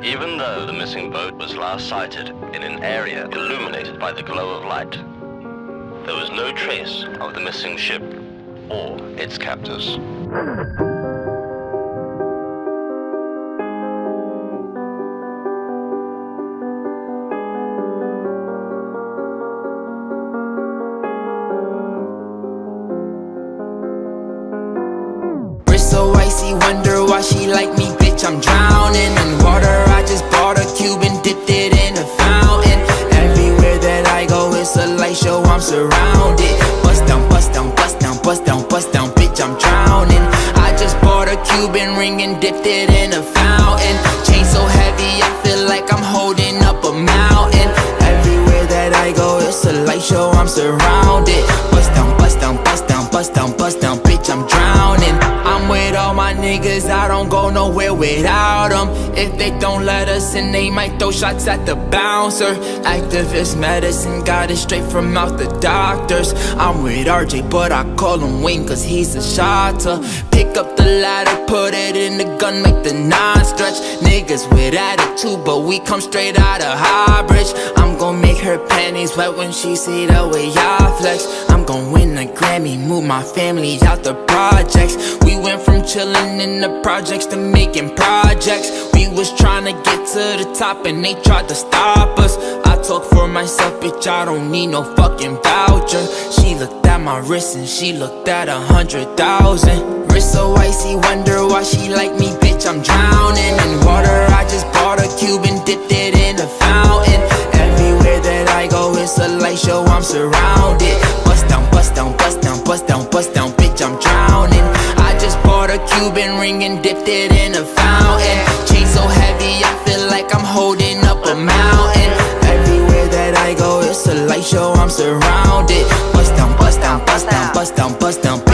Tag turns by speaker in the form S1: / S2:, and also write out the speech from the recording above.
S1: Even though the missing boat was last sighted in an area illuminated by the glow of light, there was no trace of the missing ship or its captors.
S2: Wrist so icy, wonder why she like me, bitch, I'm drowning in water. I just bought a cube and dipped it in a fountain. Everywhere that I go, it's a light show, I'm surrounded. Bust down, bust down, bust down, bust down, bust down, bitch, I'm drowning. I just bought a Cuban ring and dipped it in a fountain. Chain so heavy, I feel like I'm holding up a mountain. Everywhere that I go, it's a light show, I'm surrounded. Bust down, bust down, bust down, bust down, bust down, bitch, I'm drowning. I'm with all my niggas, I don't go nowhere without them. If they don't let us in, they might throw shots at the bouncer. Activist medicine, got it straight from out the doctors. I'm with RJ, but I call him Wayne cause he's a shotter. Pick up the ladder, put it in the gun, make the non-stretch. Niggas with attitude, but we come straight out of Highbridge. I'm gon' make her panties wet when she see the way I flex. I'm gon' win a Grammy, move my family out the projects. We went from chillin' in the projects to making projects. We was tryna get to the top and they tried to stop us. I talk for myself, bitch, I don't need no fucking voucher. She looked at my wrist and she looked at 100,000. Wrist so icy, wonder why she like me, bitch, I'm drowning in water. I just bought a cube and dipped it in a fountain. Everywhere that I go, it's a light show, I'm surrounded. Bust down, bust down, bust down, bust down, bust down, bitch, I'm drowning. I just bought a Cuban ring and dipped it in a fountain. Chain so heavy, I feel like I'm holding up a mountain. Everywhere that I go, it's a light show, I'm surrounded. Bust down, bust down, bust down, bust down, bust down,